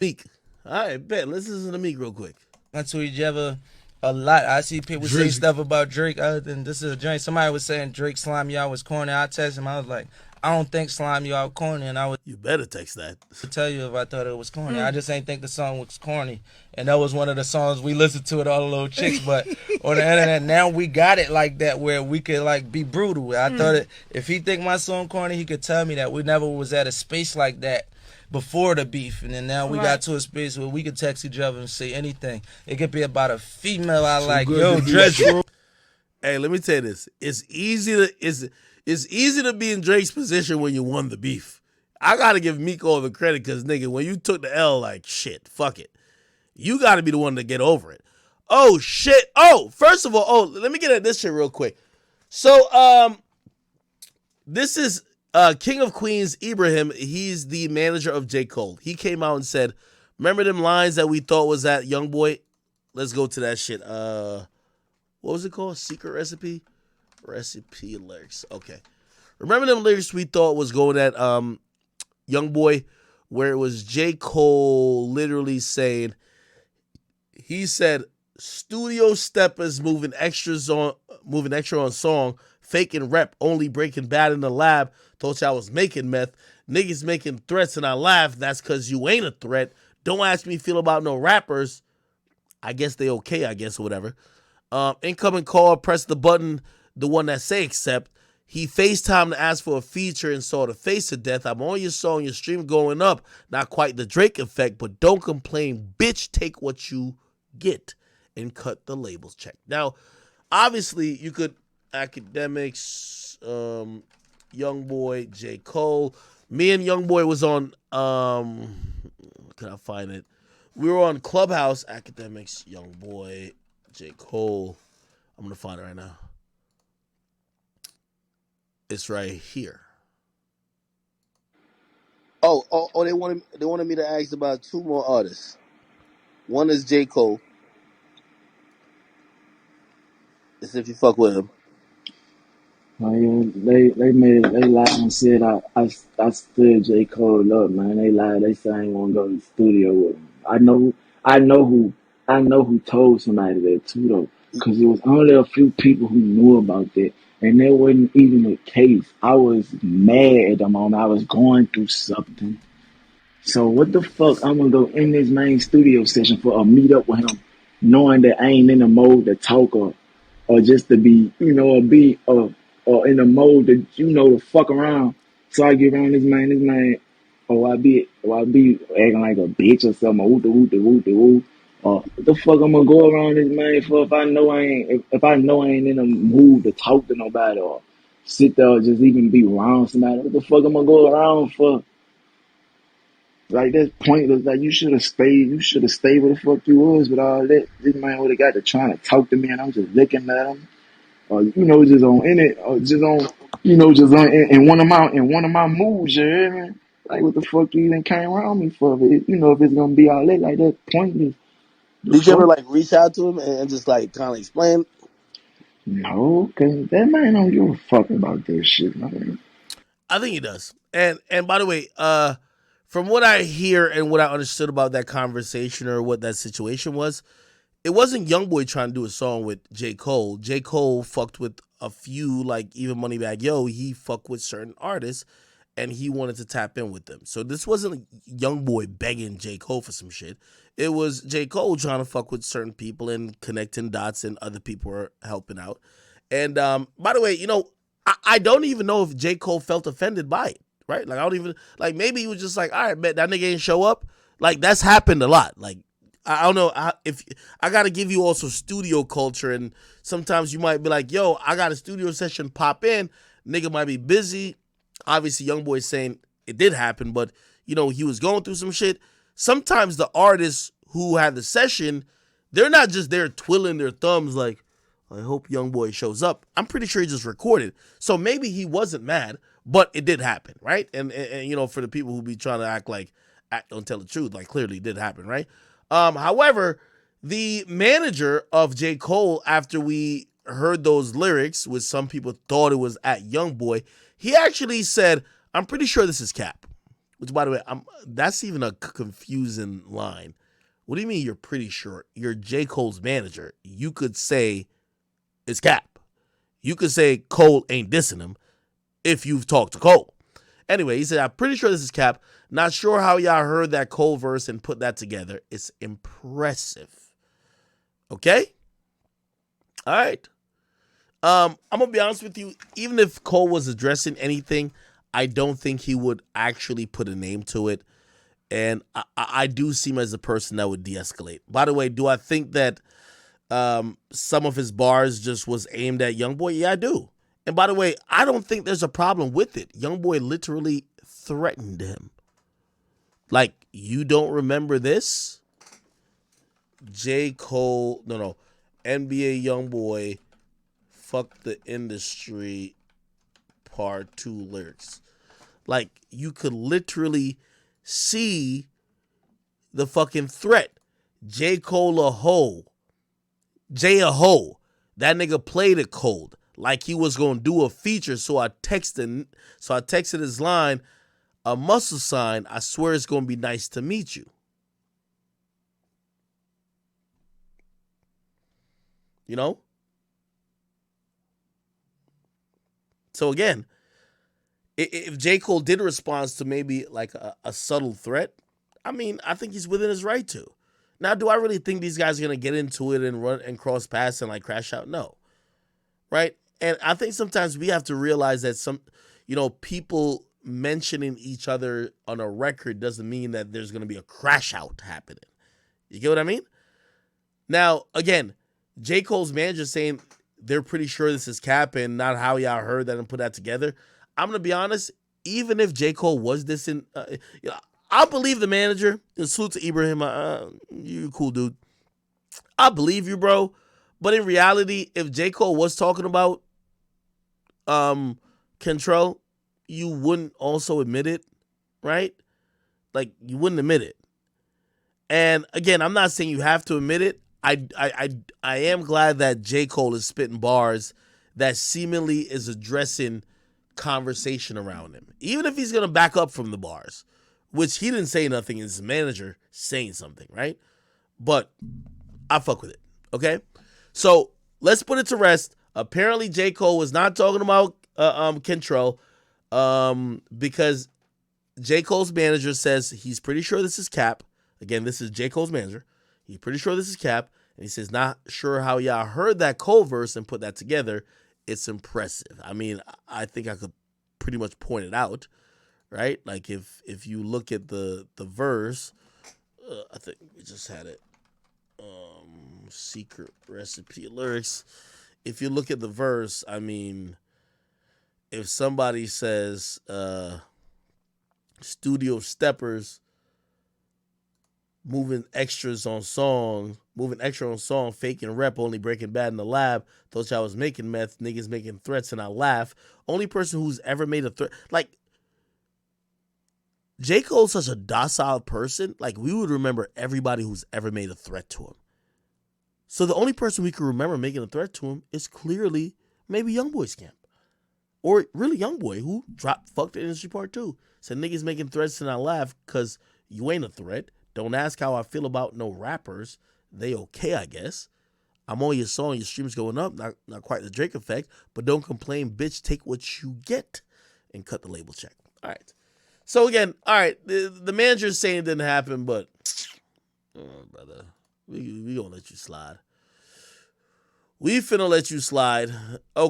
Meek. All right, bet. Let's listen to Meek real quick. To each other a lot. I see people say Drake. stuff about Drake other than this is a joint. Somebody was saying Drake slime y'all was corny. I texted him. I was like, I don't think slime y'all corny, and I would You better text that. tell you if I thought it was corny. I just ain't think the song was corny, and that was one of the songs we listened to with all the little chicks. But on the internet now we got it like that where we could like be brutal. I thought if he think my song corny, he could tell me that. We never was at a space like that before the beef, and then now we got to a space where we could text each other and say anything. It could be about a female I like. Yo, dress. Hey, let me tell you this. It's easy to be in Drake's position when you won the beef. I gotta give Meek all the credit because nigga, when you took the L, like shit, fuck it. You gotta be the one to get over it. Oh shit. Oh, first of all, let me get at this shit real quick. So, this is King of Queens, Ibrahim. He's the manager of J. Cole. He came out and said, remember them lines that we thought was at Youngboy? Let's go to that shit. What was it called? Secret Recipe? Recipe lyrics. Okay. Remember them lyrics we thought was going at Youngboy, where it was J. Cole literally saying, he said, studio steppers moving extra on song, faking rep, only breaking bad in the lab. Thought y'all was making meth. Niggas making threats and I laugh. That's cause you ain't a threat. Don't ask me feel about no rappers. I guess they okay, I guess, or whatever. Incoming call, press the button, the one that say accept. He FaceTime to ask for a feature and saw the face of death. I'm on your song, your stream going up. Not quite the Drake effect, but don't complain. Bitch, take what you get and cut the labels check. Now, obviously, you could Akademiks, Youngboy, J. Cole. Me and Youngboy was on, can I find it? We were on Clubhouse, Akademiks, Youngboy, J. Cole. I'm going to find it right now. It's right here. Oh, they wanted me to ask about two more artists. One is J. Cole. As if you fuck with him. Oh, yeah, they lied and said I stood J. Cole up, man. They lied. They said I ain't want to go to the studio with him. I know who I know who told somebody that too though, because it was only a few people who knew about that, and that wasn't even the case. I was mad at the moment. I was going through something. So what the fuck? I'm gonna go in this main studio session for a meet up with him, knowing that I ain't in the mode to talk or just to be, or in the mode that to fuck around. So I get around this man, or I be acting like a bitch or something, or what the fuck I'm gonna go around this man for if I know I ain't in a mood to talk to nobody or sit there or just even be around somebody. What the fuck I'm gonna go around for? Like that's pointless. Like you should have stayed. You should have stayed where the fuck you was with all that. This man would have got to trying to talk to me, and I'm just looking at him, or just on in it, or just on, just on in one of my moods. You hear me? Like what the fuck you even came around me for? If it's gonna be all that, like that pointless. The Did you ever fuck? like reach out to him and just like kind of explain? No, cause that man don't give a fuck about this shit, man. I think he does. And by the way, from what I hear and what I understood about that conversation or what that situation was, it wasn't Youngboy trying to do a song with J. Cole. J. Cole fucked with a few, like even Moneybagg Yo, he fucked with certain artists and he wanted to tap in with them. So this wasn't Youngboy begging J. Cole for some shit. It was J. Cole trying to fuck with certain people and connecting dots and other people were helping out. And by the way, I don't even know if J. Cole felt offended by it, right? Like I don't even like maybe he was just like, all right, bet that nigga ain't show up. Like that's happened a lot. Like I don't know if I got to give you also studio culture, and sometimes you might be like, yo, I got a studio session, pop in. Nigga might be busy. Obviously, Youngboy saying it did happen, but he was going through some shit. Sometimes the artists who had the session, they're not just there twiddling their thumbs like, I hope Youngboy shows up. I'm pretty sure he just recorded. So maybe he wasn't mad, but it did happen, right? And for the people who be trying to act don't tell the truth, like clearly it did happen, right? However, the manager of J. Cole, after we heard those lyrics, which some people thought it was at Youngboy, he actually said, I'm pretty sure this is cap. Which, by the way, that's even a confusing line. What do you mean you're pretty sure? You're J. Cole's manager. You could say it's Cap. You could say Cole ain't dissing him if you've talked to Cole. Anyway, he said, I'm pretty sure this is Cap. Not sure how y'all heard that Cole verse and put that together. It's impressive. Okay? All right. I'm going to be honest with you. Even if Cole was addressing anything, I don't think he would actually put a name to it. And I do see him as a person that would de-escalate. By the way, do I think that some of his bars just was aimed at Youngboy? Yeah, I do. And by the way, I don't think there's a problem with it. Youngboy literally threatened him. Like, you don't remember this? J. Cole, no. NBA Youngboy, fuck the industry, part 2 lyrics. Like, you could literally see the fucking threat. J. Cole a hoe. Jay a hoe. That nigga played it cold. Like he was gonna do a feature. So I texted his line, a muscle sign. I swear it's gonna be nice to meet you. You know? So again, if J. Cole did respond to maybe like a subtle threat, I mean, I think he's within his right to. Now, do I really think these guys are going to get into it and run and cross paths and like crash out? No. Right? And I think sometimes we have to realize that people mentioning each other on a record doesn't mean that there's going to be a crash out happening. You get what I mean? Now, again, J. Cole's manager saying they're pretty sure this is Cap and not how y'all heard that and put that together. I'm going to be honest, even if J. Cole was this in, I'll believe the manager. And salute to Ibrahim. You a cool dude. I believe you, bro. But in reality, if J. Cole was talking about Control, you wouldn't also admit it, right? Like, you wouldn't admit it. And again, I'm not saying you have to admit it. I am glad that J. Cole is spitting bars that seemingly is addressing conversation around him. Even if he's going to back up from the bars, which he didn't say nothing, is his manager saying something, right? But I fuck with it, okay? So let's put it to rest. Apparently, J. Cole was not talking about Control because J. Cole's manager says he's pretty sure this is Cap. Again, this is J. Cole's manager. He's pretty sure this is Cap. And he says, not sure how y'all heard that Cole verse and put that together. It's impressive. I mean, I think I could pretty much point it out, right? Like if you look at the verse, I think we just had it. Secret recipe lyrics. If you look at the verse, I mean, if somebody says studio steppers moving extra on song, faking rep, only breaking bad in the lab, thought y'all was making meth, niggas making threats and I laugh. Only person who's ever made a threat, like, J. Cole's such a docile person, like, we would remember everybody who's ever made a threat to him. So the only person we can remember making a threat to him is clearly maybe Youngboy's camp. Or really Youngboy, who dropped Fuck the Industry Part 2. Said niggas making threats and I laugh because you ain't a threat. Don't ask how I feel about no rappers. They okay, I guess. I'm on your song, your streams going up. Not quite the Drake effect, but don't complain, bitch. Take what you get and cut the label check. All right. So again, all right, the manager's saying it didn't happen, but brother, we gonna let you slide. We finna let you slide. Okay.